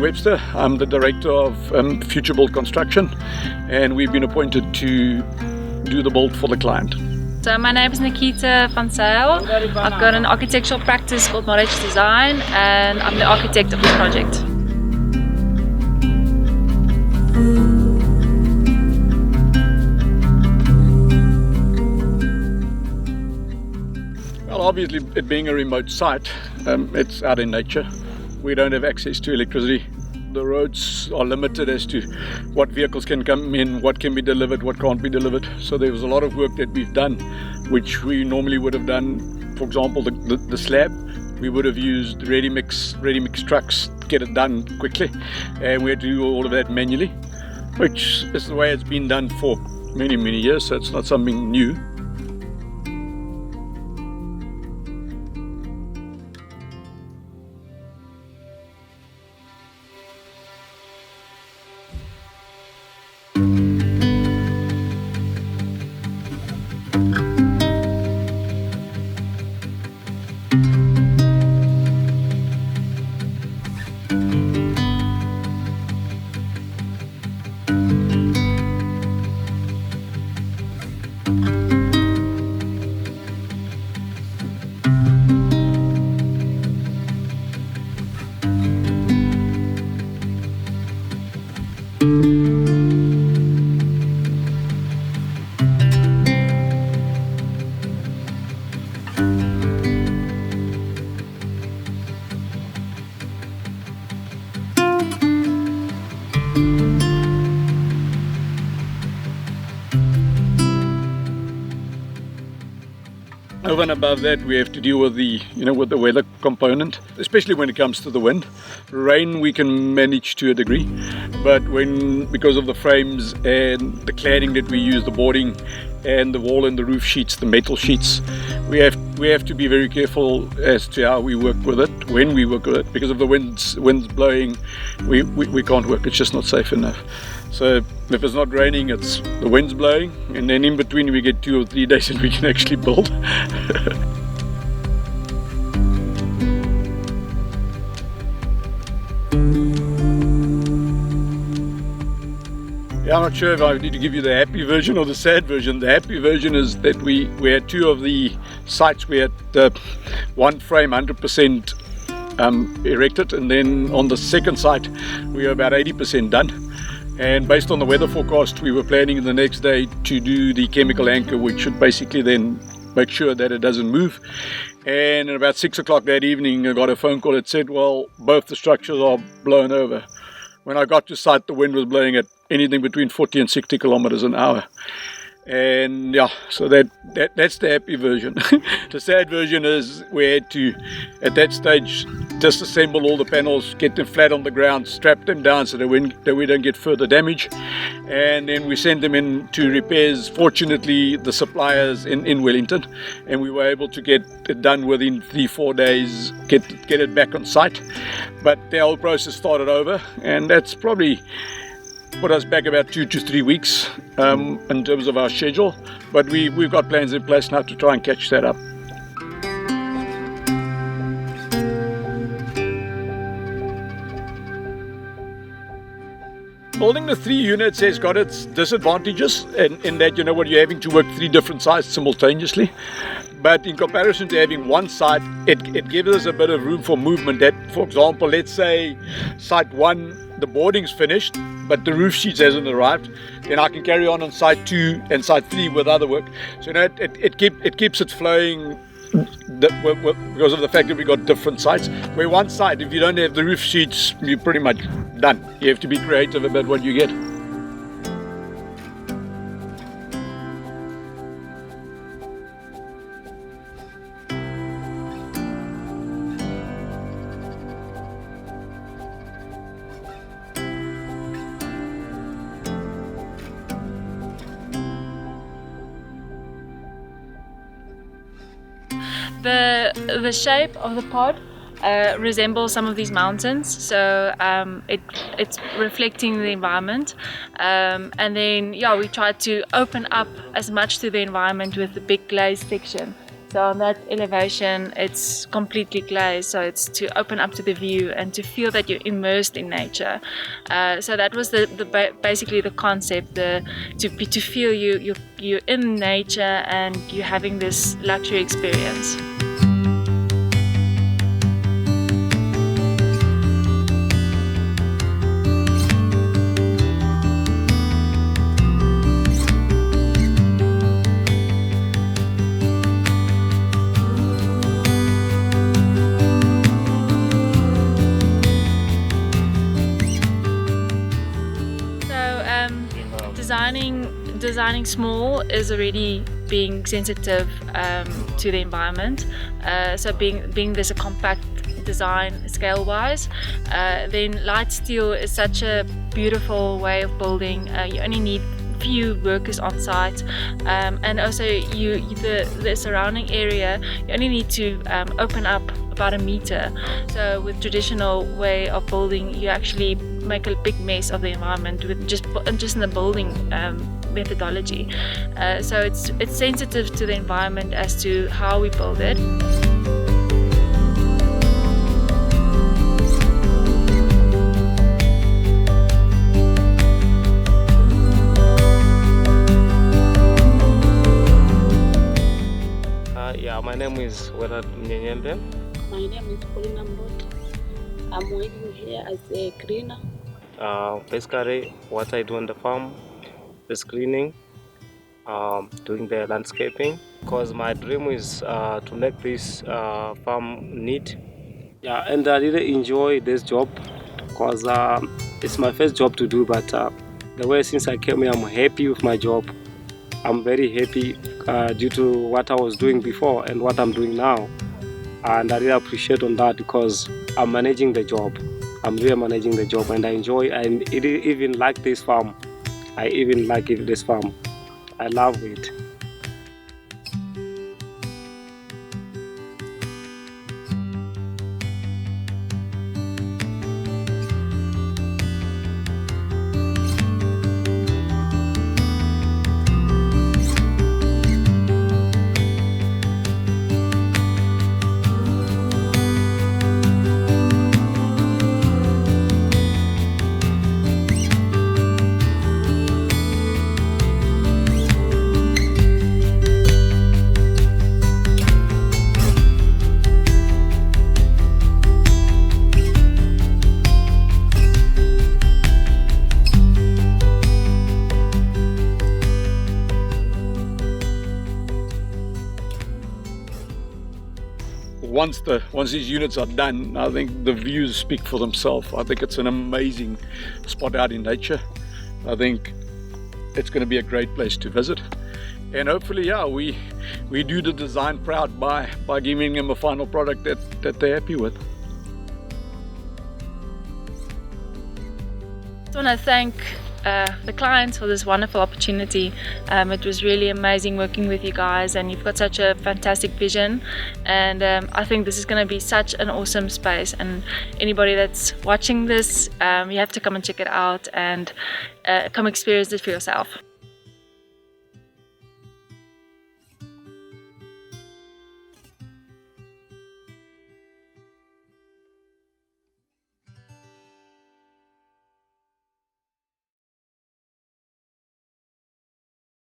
Webster. I'm the Director of Future Build Construction, and we've been appointed to do the build for the client. So my name is Nikita van Zyl. I've got an architectural practice called Knowledge Design, and I'm the architect of this project. Well, obviously, it being a remote site, it's out in nature. We don't have access to electricity. The roads are limited as to what vehicles can come in, what can be delivered, what can't be delivered. So there was a lot of work that we've done, which we normally would have done. For example, the slab, we would have used ready mix trucks to get it done quickly, and we had to do all of that manually, which is the way it's been done for many years. So it's not something new. Over and above that, we have to deal with the weather component, especially when it comes to the wind. Rain we can manage to a degree, but because of the frames and the cladding that we use, the boarding and the wall and the roof sheets, the metal sheets, we have to be very careful as to how we work with it, when we work with it, because of the winds blowing, we can't work. It's just not safe enough. So if it's not raining, it's the wind's blowing, and then in between we get 2 or 3 days and we can actually build. Yeah, I'm not sure if I need to give you the happy version or the sad version. The happy version is that we had 2 of the sites. We had one frame 100% erected, and then on the second site we were about 80% done. And based on the weather forecast, we were planning the next day to do the chemical anchor, which should basically then make sure that it doesn't move. And at about 6 o'clock that evening, I got a phone call that said, well, both the structures are blown over. When I got to site, the wind was blowing at anything between 40 and 60 kilometers an hour. And yeah, so that's the happy version. The sad version is we had to, at that stage, disassemble all the panels, get them flat on the ground, strap them down so that we don't get further damage, and then we sent them in to repairs. Fortunately, the suppliers in Wellington, and we were able to get it done within 3-4 days, get it back on site. But the whole process started over, and that's probably put us back about 2 to 3 weeks in terms of our schedule, but we've got plans in place now to try and catch that up. Building the 3 units has got its disadvantages in that you're having to work 3 different sites simultaneously. But in comparison to having one site, it gives us a bit of room for movement. That, for example, let's say site 1, the boarding's finished, but the roof sheets hasn't arrived, then I can carry on site 2 and site 3 with other work. So it keeps it flowing because of the fact that we got different sites. Where one site, if you don't have the roof sheets, you're pretty much done. You have to be creative about what you get. The shape of the pod resembles some of these mountains, so it's reflecting the environment, and then we try to open up as much to the environment with the big glazed section. So on that elevation, it's completely glazed, so it's to open up to the view and to feel that you're immersed in nature. So that was basically the concept, to feel you're in nature and you're having this luxury experience. Designing small is already being sensitive to the environment. So being this a compact design scale-wise, then light steel is such a beautiful way of building. You only need few workers on site, and also the surrounding area, you only need to open up about a meter. So with traditional way of building, you actually make a big mess of the environment with just in the building methodology. So it's sensitive to the environment as to how we build it. Yeah, my name is Wera Nyenyende. My name is Paulina Mrot. I'm working here as a cleaner. Basically, what I do on the farm is cleaning, doing the landscaping. Because my dream is to make this farm neat. Yeah, and I really enjoy this job because it's my first job to do. But the way since I came here, I'm happy with my job. I'm very happy due to what I was doing before and what I'm doing now. And I really appreciate on that because I'm managing the job. I'm really managing the job and I enjoy, and even like this farm. I even like this farm. I love it. Once these units are done, I think the views speak for themselves. I think it's an amazing spot out in nature. I think it's going to be a great place to visit, and hopefully, yeah, we do the design proud by giving them a final product that they're happy with. I want to thank the clients for this wonderful opportunity. It was really amazing working with you guys, and you've got such a fantastic vision, and I think this is going to be such an awesome space, and anybody that's watching this, you have to come and check it out and come experience it for yourself.